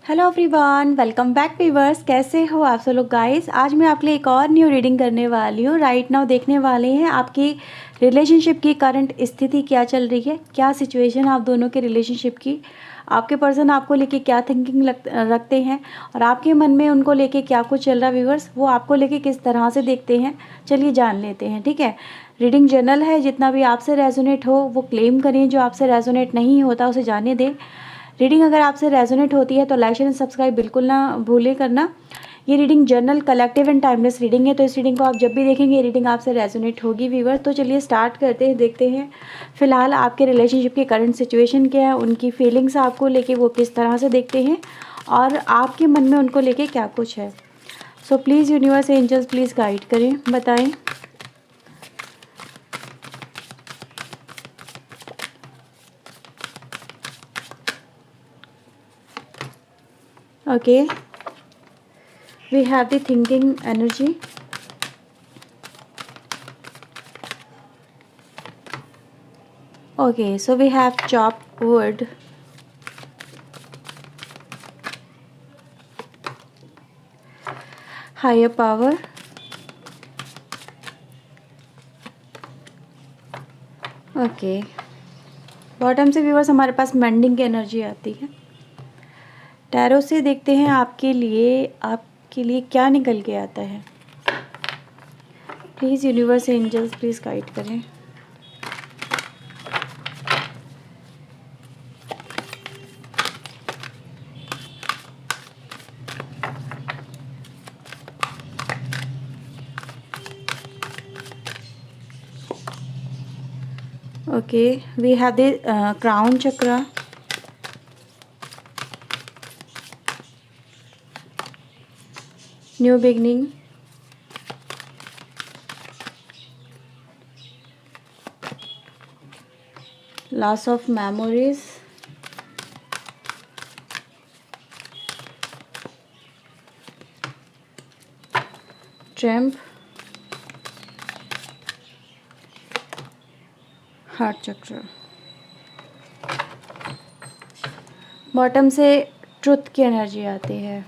Hello everyone, welcome back viewers. कैसे हो आप सब लोग गाइस। आज मैं आपके लिए एक और न्यू रीडिंग करने वाली हूँ। राइट नाउ देखने वाले हैं आपकी रिलेशनशिप की करंट स्थिति क्या चल रही है, क्या सिचुएशन आप दोनों के रिलेशनशिप की, आपके पर्सन आपको लेके क्या थिंकिंग रखते हैं और आपके मन में उनको लेके क्या कुछ चल रहा है व्यूअर्स, वो आपको लेके किस तरह से देखते हैं। चलिए जान लेते हैं। ठीक है, रीडिंग जनरल है, जितना भी आपसे रेजोनेट हो वो क्लेम करें, जो आपसे रेजोनेट नहीं होता उसे जाने दें। रीडिंग अगर आपसे रेजोनेट होती है तो लाइक शेयर एंड सब्सक्राइब बिल्कुल ना भूलें करना। ये reading general, collective and timeless reading है, तो इस रीडिंग को आप जब भी देखेंगे ये रीडिंग आपसे रेजोनेट होगी व्यूअर। तो चलिए स्टार्ट करते हैं, देखते हैं फिलहाल आपके रिलेशनशिप की करंट सिचुएशन क्या है, उनकी फीलिंग्स आपको लेके वो किस तरह से देखते हैं और आपके मन में उनको लेके क्या कुछ है। So please universe angels please guide करें, बताएं। Okay, we have the thinking energy. Okay, so we have chopped wood. Higher power. Okay, bottom से व्यूअर्स हमारे पास मेंडिंग की एनर्जी आती है। टैरो से देखते हैं आपके लिए क्या निकल के आता है। Please universe angels please guide करें। Okay, we have the crown chakra, new beginning, loss of memories, trump, heart chakra. Bottom से ट्रुथ की एनर्जी आती है।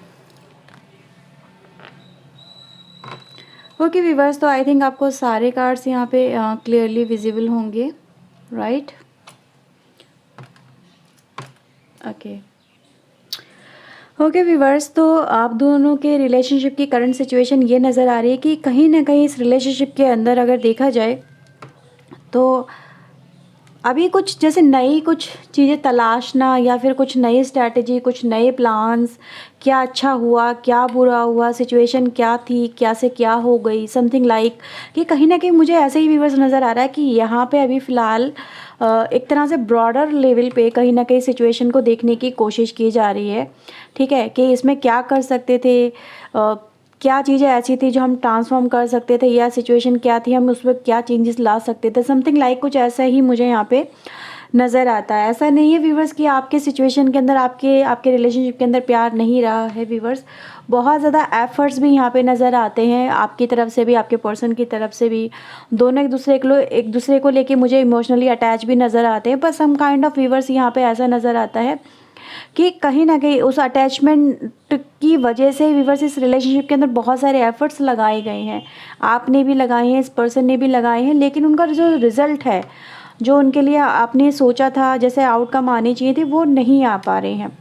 ओके व्यूअर्स, तो आई थिंक आपको सारे कार्ड्स यहाँ पे क्लियरली विजिबल होंगे, राइट। ओके व्यूअर्स, तो आप दोनों के रिलेशनशिप की करंट सिचुएशन ये नज़र आ रही है कि कहीं ना कहीं इस रिलेशनशिप के अंदर अगर देखा जाए तो अभी कुछ जैसे नई कुछ चीज़ें तलाशना या फिर कुछ नई स्ट्रैटेजी, कुछ नए प्लान्स, क्या अच्छा हुआ क्या बुरा हुआ, सिचुएशन क्या थी क्या से क्या हो गई, समथिंग लाइक कि कहीं ना कहीं मुझे ऐसे ही व्यूअर्स नज़र आ रहा है कि यहाँ पे अभी फ़िलहाल एक तरह से ब्रॉडर लेवल पे कहीं ना कहीं सिचुएशन को देखने की कोशिश की जा रही है। ठीक है, कि इसमें क्या कर सकते थे, क्या चीज़ें ऐसी थी जो हम ट्रांसफॉर्म कर सकते थे, या सिचुएशन क्या थी हम उसमें क्या चेंजेस ला सकते थे, समथिंग लाइक कुछ ऐसा ही मुझे यहाँ पे नज़र आता है। ऐसा नहीं है व्यूवर्स कि आपके सिचुएशन के अंदर आपके रिलेशनशिप के अंदर प्यार नहीं रहा है व्यूवर्स। बहुत ज़्यादा एफर्ट्स भी यहाँ पे नज़र आते हैं आपकी तरफ से भी, आपके पर्सन की तरफ से भी। दोनों एक दूसरे को लेके मुझे इमोशनली अटैच भी नज़र आते हैं, पर सम काइंड ऑफ व्यूवर्स यहाँ पे ऐसा नज़र आता है कि कहीं ना कहीं उस अटैचमेंट की वजह से व्यूअर्स इस रिलेशनशिप के अंदर बहुत सारे एफर्ट्स लगाए गए हैं, आपने भी लगाए हैं, इस पर्सन ने भी लगाए हैं, लेकिन उनका जो रिज़ल्ट है, जो उनके लिए आपने सोचा था जैसे आउटकम आने चाहिए थे, वो नहीं आ पा रहे हैं,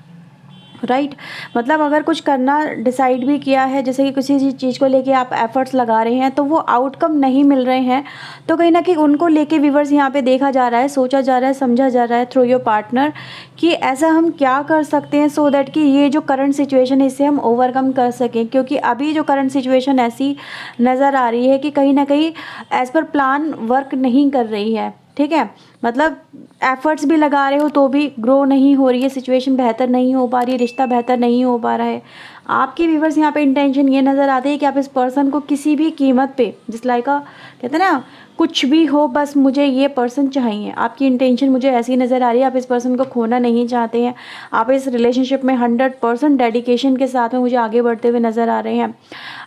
राइट। मतलब अगर कुछ करना डिसाइड भी किया है, जैसे कि किसी चीज़ को लेके आप एफर्ट्स लगा रहे हैं तो वो आउटकम नहीं मिल रहे हैं, तो कहीं ना कहीं उनको लेके व्यूअर्स यहाँ पे देखा जा रहा है, सोचा जा रहा है, समझा जा रहा है थ्रू योर पार्टनर कि ऐसा हम क्या कर सकते हैं सो दैट कि ये जो करंट सिचुएशन है इसे हम ओवरकम कर सकें। क्योंकि अभी जो करंट सिचुएशन ऐसी नज़र आ रही है कि कहीं ना कहीं एज़ पर प्लान वर्क नहीं कर रही है। ठीक है, मतलब एफर्ट्स भी लगा रहे हो तो भी ग्रो नहीं हो रही है, सिचुएशन बेहतर नहीं हो पा रही है, रिश्ता बेहतर नहीं हो पा रहा है। आपके व्यूवर्स यहाँ पे इंटेंशन ये नज़र आते हैं कि आप इस पर्सन को किसी भी कीमत पे, जिस लाइक कहते हैं ना, कुछ भी हो बस मुझे ये पर्सन चाहिए। आपकी इंटेंशन मुझे ऐसी नज़र आ रही है, आप इस पर्सन को खोना नहीं चाहते हैं, आप इस रिलेशनशिप में 100% डेडिकेशन के साथ में मुझे आगे बढ़ते हुए नज़र आ रहे हैं।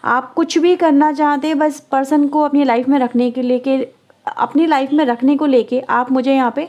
आप कुछ भी करना चाहते हैं बस पर्सन को अपनी लाइफ में रखने के लिए, अपनी लाइफ में रखने को लेके आप मुझे यहाँ पे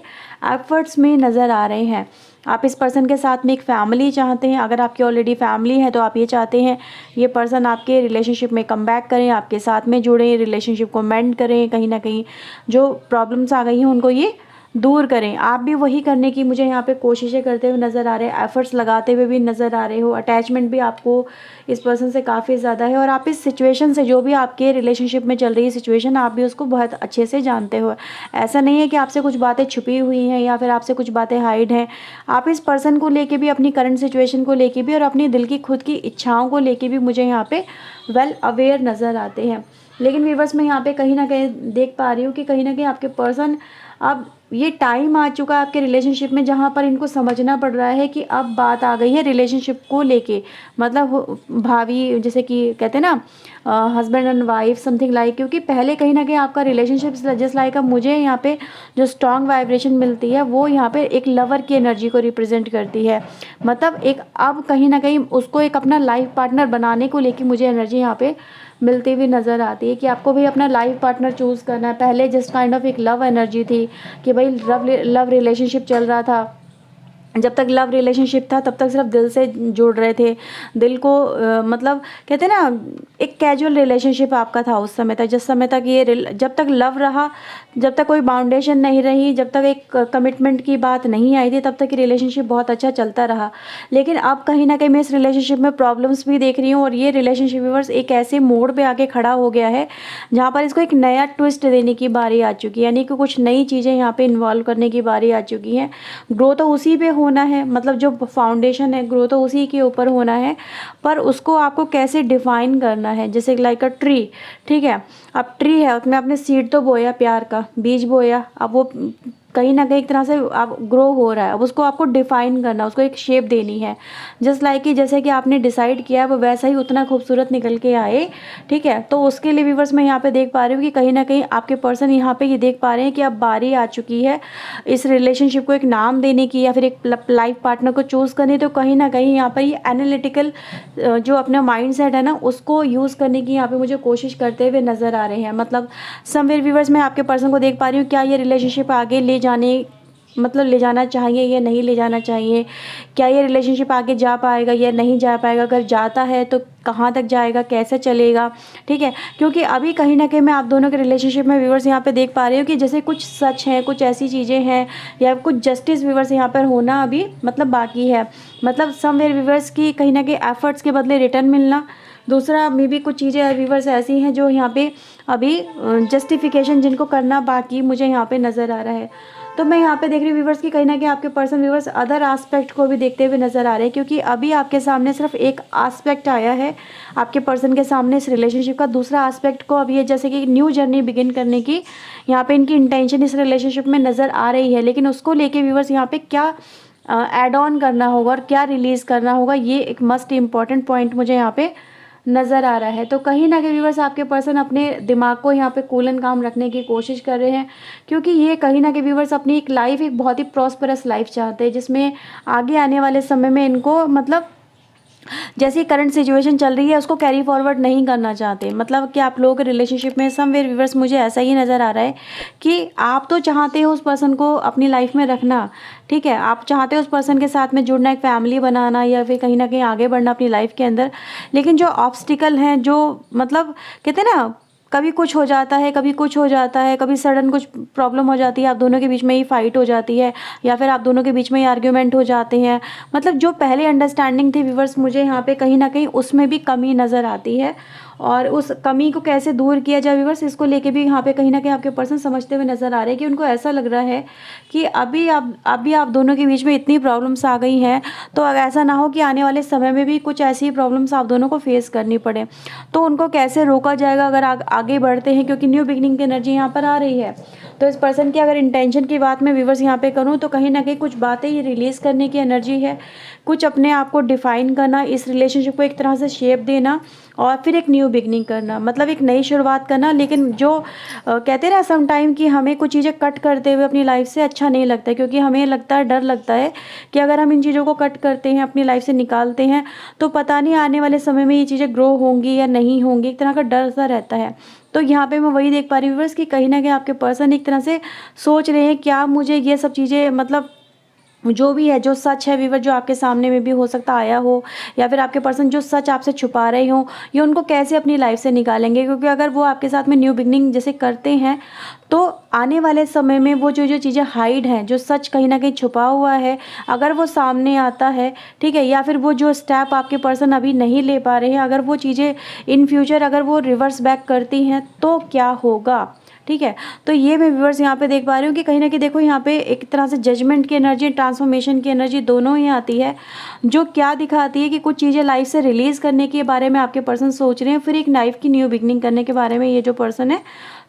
एफर्ट्स में नज़र आ रहे हैं। आप इस पर्सन के साथ में एक फैमिली चाहते हैं। अगर आपकी ऑलरेडी फैमिली है तो आप ये चाहते हैं ये पर्सन आपके रिलेशनशिप में कम बैक करें, आपके साथ में जुड़ें, रिलेशनशिप को मेंड करें, कहीं ना कहीं जो प्रॉब्लम्स आ गई हैं उनको ये दूर करें। आप भी वही करने की मुझे यहाँ पे कोशिशें करते हुए नज़र आ रहे हैं, एफर्ट्स लगाते हुए भी नज़र आ रहे हो। अटैचमेंट भी आपको इस पर्सन से काफ़ी ज़्यादा है और आप इस सिचुएशन से, जो भी आपके रिलेशनशिप में चल रही है सिचुएशन, आप भी उसको बहुत अच्छे से जानते हो। ऐसा नहीं है कि आपसे कुछ बातें छुपी हुई हैं या फिर आपसे कुछ बातें हाइड हैं। आप इस पर्सन को लेके भी, अपनी करंट सिचुएशन को लेके भी और अपनी दिल की खुद की इच्छाओं को लेके भी मुझे यहाँ पे वेल अवेयर नज़र आते हैं। लेकिन व्यूअर्स, मैं यहाँ पे कहीं ना कहीं देख पा रही हूँ कि कहीं ना कहीं आपके पर्सन, अब ये टाइम आ चुका है आपके रिलेशनशिप में जहाँ पर इनको समझना पड़ रहा है कि अब बात आ गई है रिलेशनशिप को लेके, मतलब भावी, जैसे कि कहते हैं ना husband and wife something like. क्योंकि पहले कहीं ना कहीं आपका रिलेशनशिप जस्ट लाइक, अब मुझे यहाँ पे जो स्ट्रॉन्ग वाइब्रेशन मिलती है वो यहाँ पे एक लवर की एनर्जी को रिप्रेजेंट करती है। मतलब एक, अब कहीं ना कहीं उसको एक अपना लाइफ पार्टनर बनाने को लेके मुझे एनर्जी यहाँ पे मिलती हुई नज़र आती है कि आपको भी अपना लाइफ पार्टनर चूज़ करना है। पहले जस्ट काइंड ऑफ एक लव एनर्जी थी कि भाई लव रिलेशनशिप चल रहा था। जब तक लव रिलेशनशिप था तब तक सिर्फ दिल से जुड़ रहे थे, दिल को मतलब कहते हैं ना, एक कैजुअल रिलेशनशिप आपका था उस समय तक, जिस समय तक जब तक लव रहा, जब तक कोई बाउंडेशन नहीं रही, जब तक एक कमिटमेंट की बात नहीं आई थी, तब तक ये रिलेशनशिप बहुत अच्छा चलता रहा। लेकिन अब कहीं ना कहीं मैं इस रिलेशनशिप में प्रॉब्लम्स भी देख रही हूँ और ये रिलेशनशिप व्यूअर्स एक ऐसे मोड़ पे आके खड़ा हो गया है जहाँ पर इसको एक नया ट्विस्ट देने की बारी आ चुकी है, यानी कि कुछ नई चीज़ें यहाँ पे इन्वॉल्व करने की बारी आ चुकी है। ग्रो तो उसी पे होना है, मतलब जो फाउंडेशन है ग्रो तो उसी के ऊपर होना है, पर उसको आपको कैसे डिफाइन करना है। जैसे लाइक अ ट्री, ठीक है, अब ट्री है, उसमें आपने सीड तो बोया, प्यार का बीज बोया, अब वो कहीं ना कहीं एक तरह से आप ग्रो हो रहा है। अब उसको आपको डिफाइन करना, उसको एक शेप देनी है। जस्ट लाइक कि जैसे कि आपने डिसाइड किया वो वैसा ही उतना खूबसूरत निकल के आए, ठीक है। तो उसके लिए व्यूअर्स मैं यहाँ पे देख पा रही हूँ कि कहीं ना कहीं आपके पर्सन यहाँ पे ये देख पा रहे हैं कि अब बारी आ चुकी है इस रिलेशनशिप को एक नाम देने की या फिर एक लाइफ पार्टनर को चूज़ करने। तो कहीं ना कहीं यहाँ पर ये एनालिटिकल जो अपना माइंड सेट है ना उसको यूज़ करने की यहाँ पे मुझे कोशिश करते हुए नज़र आ रहे हैं। मतलब समवेयर व्यूअर्स मैं आपके पर्सन को देख पा रही हूँ, क्या ये रिलेशनशिप आगे ले जाने, मतलब ले जाना चाहिए या नहीं ले जाना चाहिए, क्या ये रिलेशनशिप आगे जा पाएगा या नहीं जा पाएगा, अगर जाता है तो कहाँ तक जाएगा, कैसे चलेगा, ठीक है। क्योंकि अभी कहीं ना कहीं मैं आप दोनों के रिलेशनशिप में व्यूअर्स यहाँ पे देख पा रही हूँ कि जैसे कुछ सच है, कुछ ऐसी चीज़ें हैं या कुछ जस्टिस व्यूअर्स यहाँ पर होना अभी मतलब बाकी है। मतलब समवेयर व्यूअर्स की कहीं ना कहीं एफर्ट्स के बदले रिटर्न मिलना। दूसरा मे भी कुछ चीज़ें व्यूअर्स ऐसी हैं जो यहाँ पे अभी जस्टिफिकेशन जिनको करना बाकी मुझे यहाँ पे नज़र आ रहा है। तो मैं यहाँ पे देख रही हूँ व्यूअर्स की कहीं ना कहीं आपके पर्सन व्यूअर्स अदर एस्पेक्ट को भी देखते हुए नज़र आ रहे हैं, क्योंकि अभी आपके सामने सिर्फ एक एस्पेक्ट आया है आपके पर्सन के सामने इस रिलेशनशिप का। दूसरा एस्पेक्ट को अभी ये जैसे कि न्यू जर्नी बिगिन करने की यहाँ पे इनकी इंटेंशन इस रिलेशनशिप में नज़र आ रही है। लेकिन उसको लेके व्यूअर्स यहाँ पे क्या ऐड ऑन करना होगा और क्या रिलीज़ करना होगा, ये एक मस्ट इम्पॉर्टेंट पॉइंट मुझे यहाँ पे नज़र आ रहा है। तो कहीं ना कहीं व्यूअर्स आपके पर्सन अपने दिमाग को यहाँ पे कूल एंड काम रखने की कोशिश कर रहे हैं, क्योंकि ये कहीं ना कहीं व्यूअर्स अपनी एक लाइफ, एक बहुत ही प्रॉस्परस लाइफ चाहते हैं जिसमें आगे आने वाले समय में इनको मतलब जैसी करंट सिचुएशन चल रही है उसको कैरी फॉरवर्ड नहीं करना चाहते। मतलब कि आप लोगों के रिलेशनशिप में समवेयर व्यूअर्स मुझे ऐसा ही नज़र आ रहा है कि आप तो चाहते हो उस पर्सन को अपनी लाइफ में रखना, ठीक है, आप चाहते हो उस पर्सन के साथ में जुड़ना, एक फैमिली बनाना या फिर कहीं ना कहीं आगे बढ़ना अपनी लाइफ के अंदर। लेकिन जो ऑब्स्टिकल हैं, जो मतलब कहते हैं ना, कभी कुछ हो जाता है, कभी कुछ हो जाता है, कभी सडन कुछ प्रॉब्लम हो जाती है, आप दोनों के बीच में ही फाइट हो जाती है या फिर आप दोनों के बीच में ही आर्ग्यूमेंट हो जाते हैं। मतलब जो पहले अंडरस्टैंडिंग थी व्यूअर्स, मुझे यहाँ पे कहीं ना कहीं उसमें भी कमी नज़र आती है और उस कमी को कैसे दूर किया जाए व्यूअर्स, इसको लेके भी यहाँ पे कहीं ना कहीं आपके पर्सन समझते हुए नज़र आ रहे हैं कि उनको ऐसा लग रहा है कि अभी आप दोनों के बीच में इतनी प्रॉब्लम्स आ गई हैं, तो अब ऐसा ना हो कि आने वाले समय में भी कुछ ऐसी प्रॉब्लम्स आप दोनों को फेस करनी पड़े। तो उनको कैसे रोका जाएगा अगर आगे बढ़ते हैं, क्योंकि न्यू बिगनिंग की एनर्जी यहाँ पर आ रही है। तो इस पर्सन की अगर इंटेंशन की बात मैं व्यूअर्स यहाँ पे करूँ तो कहीं ना कहीं कुछ बातें ये रिलीज़ करने की एनर्जी है, कुछ अपने आप को डिफाइन करना, इस रिलेशनशिप को एक तरह से शेप देना और फिर एक न्यू बिगनिंग करना, मतलब एक नई शुरुआत करना। लेकिन जो कहते हैं ना सम टाइम कि हमें कुछ चीज़ें कट करते हुए अपनी लाइफ से अच्छा नहीं लगता, क्योंकि हमें लगता है, डर लगता है कि अगर हम इन चीज़ों को कट करते हैं, अपनी लाइफ से निकालते हैं, तो पता नहीं आने वाले समय में ये चीज़ें ग्रो होंगी या नहीं होंगी, एक तरह का डर सा रहता है। तो यहाँ पे मैं वही देख पा रही हूँ व्यूअर्स कि कहीं ना कहीं आपके पर्सन एक तरह से सोच रहे हैं क्या मुझे ये सब चीज़ें मतलब जो भी है, जो सच है व्यूअर, जो आपके सामने में भी हो सकता आया हो, या फिर आपके पर्सन जो सच आपसे छुपा रहे हो, ये उनको कैसे अपनी लाइफ से निकालेंगे। क्योंकि अगर वो आपके साथ में न्यू बिगनिंग जैसे करते हैं तो आने वाले समय में वो जो जो चीज़ें हाइड हैं, जो सच कहीं ना कहीं छुपा हुआ है, अगर वो सामने आता है, ठीक है, या फिर वो जो स्टेप आपके पर्सन अभी नहीं ले पा रहे हैं, अगर वो चीज़ें इन फ्यूचर अगर वो रिवर्स बैक करती हैं तो क्या होगा, ठीक है। तो ये मैं व्यूअर्स यहाँ पे देख पा रही हूँ कि कहीं ना कहीं देखो यहाँ पे एक तरह से जजमेंट की एनर्जी, ट्रांसफॉर्मेशन की एनर्जी दोनों ही आती है, जो क्या दिखाती है कि कुछ चीज़ें लाइफ से रिलीज़ करने के बारे में आपके पर्सन सोच रहे हैं, फिर एक लाइफ की न्यू बिगनिंग करने के बारे में ये जो पर्सन है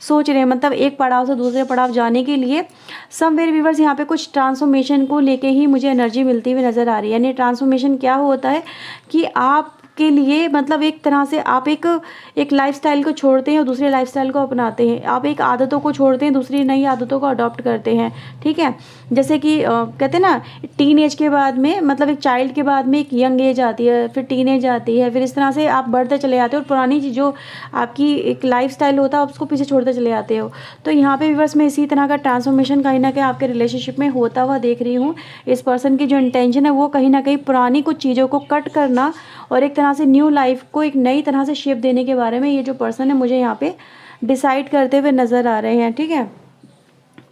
सोच रहे हैं। मतलब एक पड़ाव से दूसरे पड़ाव जाने के लिए समवेयर व्यूअर्स यहाँ पे कुछ ट्रांसफॉर्मेशन को लेके ही मुझे एनर्जी मिलती हुई नज़र आ रही है। यानी ट्रांसफॉर्मेशन क्या होता है कि आप के लिए मतलब एक तरह से आप एक लाइफस्टाइल को छोड़ते हैं और दूसरे लाइफस्टाइल को अपनाते हैं, आप एक आदतों को छोड़ते हैं, दूसरी नई आदतों को अडॉप्ट करते हैं, ठीक है। जैसे कि कहते हैं ना, टीन एज के बाद में मतलब एक चाइल्ड के बाद में एक यंग एज आती है, फिर टीन एज आती है, फिर इस तरह से आप बढ़ते चले जाते हो और पुरानी चीज़ जो आपकी एक लाइफस्टाइल होता है उसको पीछे छोड़ते चले जाते हो। तो यहाँ पे व्यूअर्स मैं इसी तरह का ट्रांसफॉर्मेशन कहीं ना कहीं आपके रिलेशनशिप में होता हुआ देख रही हूँ। इस पर्सन की जो इंटेंशन है वो कहीं ना कहीं पुरानी कुछ चीज़ों को कट करना और एक तरह से न्यू लाइफ को एक नई तरह से शेप देने के बारे में ये जो पर्सन है मुझे यहाँ पे डिसाइड करते हुए नज़र आ रहे हैं, ठीक है।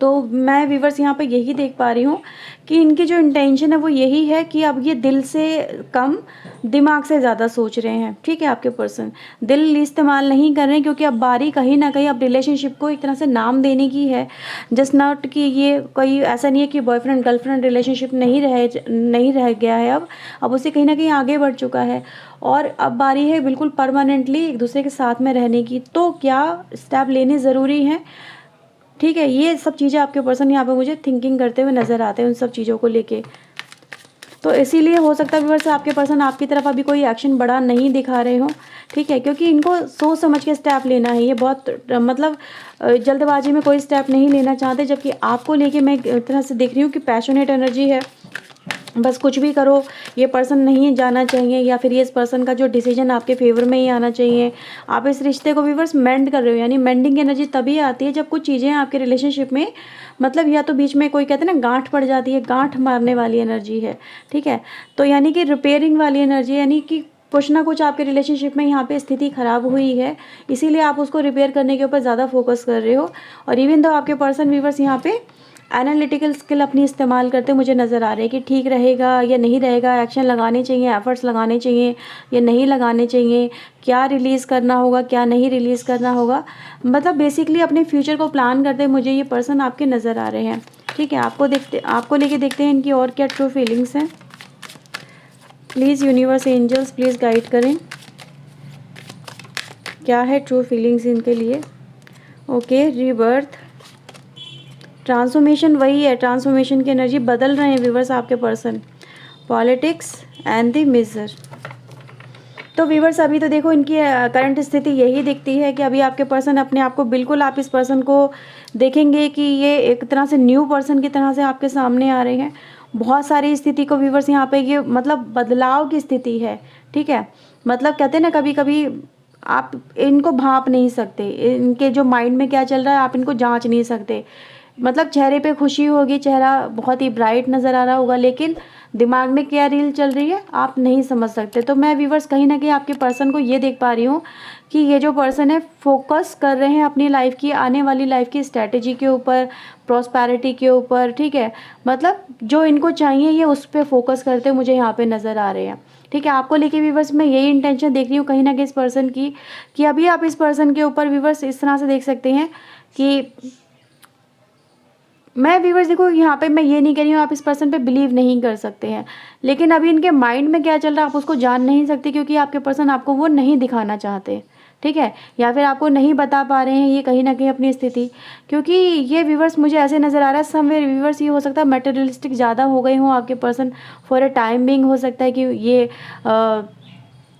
तो मैं व्यूअर्स यहाँ पे यही देख पा रही हूँ कि इनकी जो इंटेंशन है वो यही है कि अब ये दिल से कम दिमाग से ज़्यादा सोच रहे हैं, ठीक है। आपके पर्सन दिल इस्तेमाल नहीं कर रहे हैं, क्योंकि अब बारी कहीं ना कहीं अब रिलेशनशिप को एक तरह से नाम देने की है। जस्ट नॉट कि ये कोई ऐसा नहीं है कि बॉयफ्रेंड गर्लफ्रेंड रिलेशनशिप नहीं रह गया है, अब उसे कहीं ना कहीं आगे बढ़ चुका है और अब बारी है बिल्कुल परमानेंटली एक दूसरे के साथ में रहने की। तो क्या स्टेप लेने ज़रूरी हैं, ठीक है। ये सब चीज़ें आपके पर्सन यहाँ पे मुझे थिंकिंग करते हुए नज़र आते हैं उन सब चीज़ों को लेके। तो इसीलिए हो सकता है व्यूअर्स आपके पर्सन आपकी तरफ अभी कोई एक्शन बड़ा नहीं दिखा रहे हो, ठीक है, क्योंकि इनको सोच समझ के स्टेप लेना है। ये बहुत मतलब जल्दबाजी में कोई स्टेप नहीं लेना चाहते, जबकि आपको लेके मैं एक तरह से देख रही हूँ कि पैशनेट एनर्जी है। बस कुछ भी करो ये पर्सन नहीं जाना चाहिए, या फिर ये इस पर्सन का जो डिसीजन आपके फेवर में ही आना चाहिए। आप इस रिश्ते को व्यूअर्स मेंड कर रहे हो, यानी मेंडिंग एनर्जी तभी आती है जब कुछ चीज़ें आपके रिलेशनशिप में मतलब या तो बीच में कोई कहते हैं ना गांठ पड़ जाती है, गांठ मारने वाली एनर्जी है, ठीक है। तो यानी कि रिपेयरिंग वाली एनर्जी, यानी कि कुछ ना कुछ आपके रिलेशनशिप में यहाँ पे स्थिति खराब हुई है, इसीलिए आप उसको रिपेयर करने के ऊपर ज़्यादा फोकस कर रहे हो। और इवन दो आपके पर्सन व्यूअर्स यहाँ पे एनालिटिकल स्किल अपनी इस्तेमाल करते मुझे नज़र आ रहे हैं कि ठीक रहेगा या नहीं रहेगा, एक्शन लगाने चाहिए, एफर्ट्स लगाने चाहिए या नहीं लगाने चाहिए, क्या रिलीज़ करना होगा क्या नहीं रिलीज़ करना होगा। मतलब बेसिकली अपने फ्यूचर को प्लान करते मुझे ये पर्सन आपके नज़र आ रहे हैं, ठीक है। आपको लेके देखते हैं इनकी और क्या ट्रू फीलिंग्स हैं। Please universe angels please guide करें, क्या है ट्रू फीलिंग्स इनके लिए। ओके, रीबर्थ, ट्रांसफॉर्मेशन वही है, ट्रांसफॉर्मेशन की एनर्जी बदल रहे हैं व्यूवर्स आपके person. Politics and the major. तो व्यूवर्स अभी तो देखो इनकी करंट स्थिति यही दिखती है कि अभी आपके पर्सन अपने आप को बिल्कुल, आप इस पर्सन को देखेंगे कि ये एक तरह से न्यू पर्सन की तरह से आपके सामने आ रहे हैं। बहुत सारी स्थिति को व्यूवर्स यहाँ पे ये मतलब बदलाव की स्थिति है, ठीक है। मतलब कहते हैं ना कभी कभी आप इनको भांप नहीं सकते, इनके जो माइंड में क्या चल रहा है आप इनको जांच नहीं सकते। मतलब चेहरे पे खुशी होगी, चेहरा बहुत ही ब्राइट नज़र आ रहा होगा, लेकिन दिमाग में क्या रील चल रही है आप नहीं समझ सकते। तो मैं व्यूवर्स कहीं ना कहीं आपके पर्सन को ये देख पा रही हूँ कि ये जो पर्सन है फोकस कर रहे हैं अपनी लाइफ की, आने वाली लाइफ की स्ट्रैटेजी के ऊपर, प्रॉस्पेरिटी के ऊपर, ठीक है। मतलब जो इनको चाहिए ये उस पर फोकस करते मुझे यहाँ पे नज़र आ रहे हैं, ठीक है। आपको लेके व्यूवर्स मैं यही इंटेंशन देख रही हूँ कहीं ना कहीं इस पर्सन की, कि अभी आप इस पर्सन के ऊपर व्यूवर्स इस तरह से देख सकते हैं कि मैं व्यूवर्स देखो यहाँ पे मैं ये नहीं कह रही हूँ आप इस पर्सन पे बिलीव नहीं कर सकते हैं, लेकिन अभी इनके माइंड में क्या चल रहा है आप उसको जान नहीं सकते, क्योंकि आपके पर्सन आपको वो नहीं दिखाना चाहते, ठीक है, या फिर आपको नहीं बता पा रहे हैं ये कहीं ना कहीं अपनी स्थिति। क्योंकि ये व्यूवर्स मुझे ऐसे नज़र आ रहा है समवेयर व्यूवर्स ये हो सकता है मटेरियलिस्टिक ज़्यादा हो गए हों आपके person, for a time being हो सकता है कि ये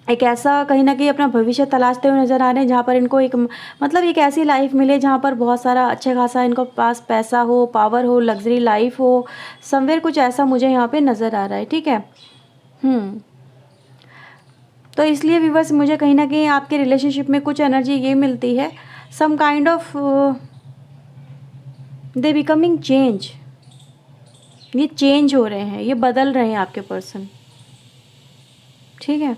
एक ऐसा कहीं ना कहीं अपना भविष्य तलाशते हुए नज़र आ रहे हैं जहाँ पर इनको एक मतलब एक ऐसी लाइफ मिले जहाँ पर बहुत सारा अच्छा खासा इनको पास पैसा हो, पावर हो, लग्जरी लाइफ हो, समवेयर कुछ ऐसा मुझे यहाँ पे नज़र आ रहा है, ठीक है। तो इसलिए व्यूवर्स मुझे कहीं ना कहीं आपके रिलेशनशिप में कुछ एनर्जी ये मिलती है, some kind of they becoming change, ये चेंज हो रहे हैं, ये बदल रहे हैं आपके पर्सन। ठीक है,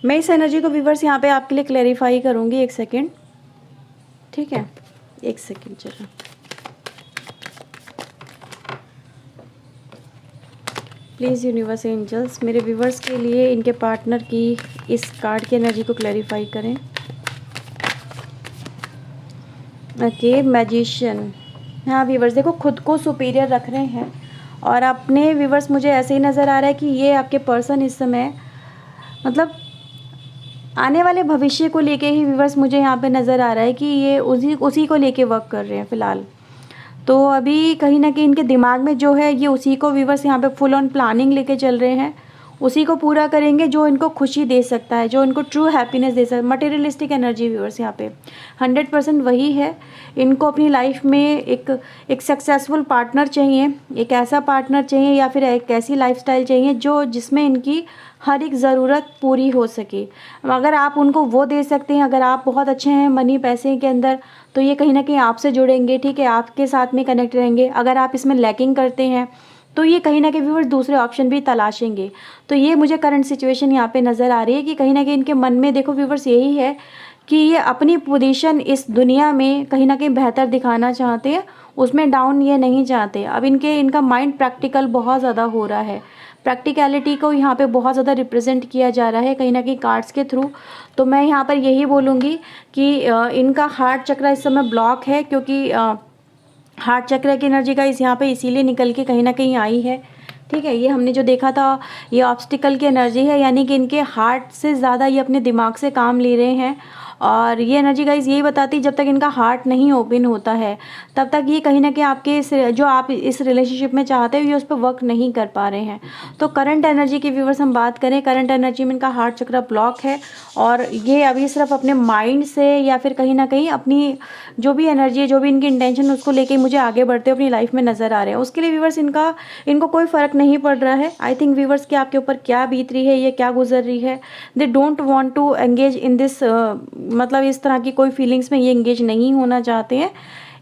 मैं इस एनर्जी को व्यूअर्स यहाँ पे आपके लिए क्लैरिफाई करूँगी। एक सेकेंड, ठीक है, एक सेकेंड चलो। प्लीज़ यूनिवर्स एंजल्स मेरे व्यूवर्स के लिए इनके पार्टनर की इस कार्ड की एनर्जी को क्लैरिफाई करें। Okay, magician. हाँ व्यूवर्स, देखो खुद को सुपीरियर रख रहे हैं और अपने व्यूवर्स मुझे ऐसे ही नज़र आ रहा है कि ये आपके पर्सन इस समय मतलब आने वाले भविष्य को लेके ही व्यूवर्स मुझे यहाँ पे नज़र आ रहा है कि ये उसी को लेके वर्क कर रहे हैं फ़िलहाल। तो अभी कहीं ना कहीं इनके दिमाग में जो है ये उसी को व्यूवर्स यहाँ पे फुल ऑन प्लानिंग लेके चल रहे हैं, उसी को पूरा करेंगे जो इनको खुशी दे सकता है, जो इनको ट्रू हैप्पीनेस दे सकता है। मटेरियलिस्टिक एनर्जी व्यूवर्स यहाँ पे 100% वही है। इनको अपनी लाइफ में एक सक्सेसफुल पार्टनर चाहिए, एक ऐसा पार्टनर चाहिए या फिर एक ऐसी लाइफस्टाइल चाहिए जो जिसमें इनकी हर एक ज़रूरत पूरी हो सके। अगर आप उनको वो दे सकते हैं, अगर आप बहुत अच्छे हैं मनी पैसे के अंदर, तो ये कहीं ना कहीं आपसे जुड़ेंगे, ठीक है, आपके साथ में कनेक्ट रहेंगे। अगर आप इसमें लैकिंग करते हैं तो ये कहीं ना कहीं व्यूअर्स दूसरे ऑप्शन भी तलाशेंगे। तो ये मुझे करंट सिचुएशन यहाँ पे नज़र आ रही है कि कहीं ना कहीं इनके मन में देखो व्यूअर्स यही है कि ये अपनी पोजीशन इस दुनिया में कहीं ना कहीं बेहतर दिखाना चाहते हैं, उसमें डाउन ये नहीं चाहते। अब इनका माइंड प्रैक्टिकल बहुत ज़्यादा हो रहा है, प्रैक्टिकलिटी को यहाँ पे बहुत ज़्यादा रिप्रेजेंट किया जा रहा है कहीं ना कहीं कार्ड्स के थ्रू। तो मैं यहाँ पर यही बोलूँगी कि इनका हार्ट चक्र इस समय ब्लॉक है, क्योंकि हार्ट चक्र की एनर्जी का यहाँ पे इसीलिए निकल के कहीं ना कहीं आई है। ठीक है, ये हमने जो देखा था ये ऑब्स्टिकल की एनर्जी है, यानी कि इनके हार्ट से ज़्यादा ये अपने दिमाग से काम ले रहे हैं। और ये एनर्जी गाइस यही बताती जब तक इनका हार्ट नहीं ओपन होता है तब तक ये कहीं ना कहीं आपके जो आप इस रिलेशनशिप में चाहते हो ये उस पर वर्क नहीं कर पा रहे हैं। तो करंट एनर्जी की व्यूवर्स हम बात करें, करंट एनर्जी में इनका हार्ट चक्र ब्लॉक है और ये अभी सिर्फ अपने माइंड से या फिर कहीं ना कहीं अपनी जो भी एनर्जी है, जो भी इनकी इंटेंशन उसको लेके मुझे आगे बढ़ते अपनी लाइफ में नज़र आ रहे हैं। उसके लिए व्यूवर्स इनको कोई फ़र्क नहीं पड़ रहा है। आई थिंक व्यूवर्स कि आपके ऊपर क्या बीत रही है, ये क्या गुजर रही है, they don't want to engage in this मतलब इस तरह की कोई फीलिंग्स में ये एंगेज नहीं होना चाहते हैं।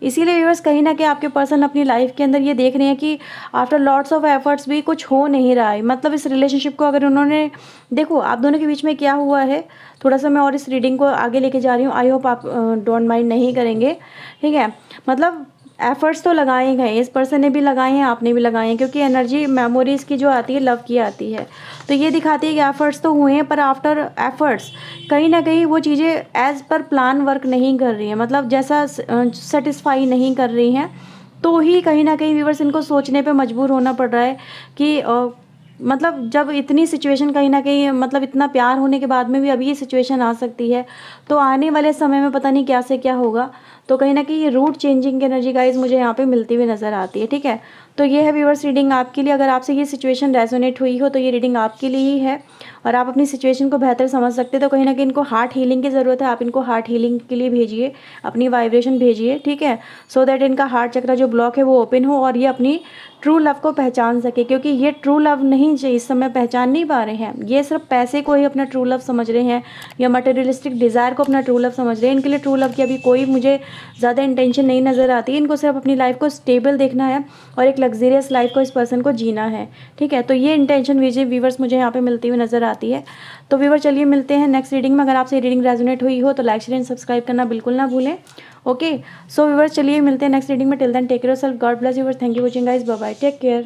इसीलिए व्यूअर्स कहीं ना कहीं आपके पर्सन अपनी लाइफ के अंदर ये देख रहे हैं कि आफ्टर लॉट्स ऑफ एफर्ट्स भी कुछ हो नहीं रहा है। मतलब इस रिलेशनशिप को अगर उन्होंने देखो आप दोनों के बीच में क्या हुआ है, थोड़ा सा मैं और इस रीडिंग को आगे लेके जा रही हूँ। आई होप आप डोंट माइंड नहीं करेंगे, ठीक है। मतलब एफर्ट्स तो लगाए गए, इस पर्सन ने भी लगाए हैं, आपने भी लगाए हैं, क्योंकि एनर्जी मेमोरीज की जो आती है लव की आती है। तो ये दिखाती है कि एफर्ट्स तो हुए हैं पर आफ्टर एफर्ट्स कहीं ना कहीं वो चीज़ें एज पर प्लान वर्क नहीं कर रही हैं, मतलब जैसा सेटिस्फाई नहीं कर रही हैं। तो ही कहीं ना कहीं व्यूअर्स इनको सोचने पे मजबूर होना पड़ रहा है कि मतलब जब इतनी सिचुएशन कहीं ना कहीं मतलब इतना प्यार होने के बाद में भी अभी ये सिचुएशन आ सकती है, तो आने वाले समय में पता नहीं क्या से क्या होगा। तो कहीं ना कहीं ये रूट चेंजिंग की एनर्जी गाइज मुझे यहाँ पे मिलती हुई नज़र आती है, ठीक है। तो ये है व्यूअर्स रीडिंग आपके लिए। अगर आपसे ये सिचुएशन रेजोनेट हुई हो तो ये रीडिंग आपके लिए ही है और आप अपनी सिचुएशन को बेहतर समझ सकते हैं। तो कहीं ना कहीं इनको हार्ट हीलिंग की ज़रूरत है, आप इनको हार्ट हीलिंग के लिए भेजिए, अपनी वाइब्रेशन भेजिए, ठीक है, सो दैट इनका हार्ट चक्र जो ब्लॉक है वो ओपन हो और ये अपनी ट्रू लव को पहचान सके। क्योंकि ये ट्रू लव नहीं इस समय पहचान नहीं पा रहे हैं, ये सिर्फ पैसे को ही अपना ट्रू लव समझ रहे हैं या मटेरियलिस्टिक डिज़ायर को अपना ट्रू लव समझ रहे हैं। इनके लिए ट्रू लव की अभी कोई मुझे ज़्यादा इंटेंशन नहीं नज़र आती है। इनको सिर्फ अपनी लाइफ को स्टेबल देखना है और एक लग्जरियस लाइफ को इस पर्सन को जीना है, ठीक है। तो ये इंटेंशन व्यूवर्स मुझे यहाँ पे मिलती हुई नज़र आती है। तो व्यूवर चलिए मिलते हैं नेक्स्ट रीडिंग में। अगर आपसे रीडिंग रेजोनेट हुई हो तो लाइक शेयर एंड सब्सक्राइब करना बिल्कुल ना भूलें। ओके, सो व्यूवर्स चलिए मिलते हैं नेक्स्ट रीडिंग में। Till then take care of self, God bless viewers, thank you watching guys, bye bye, take care.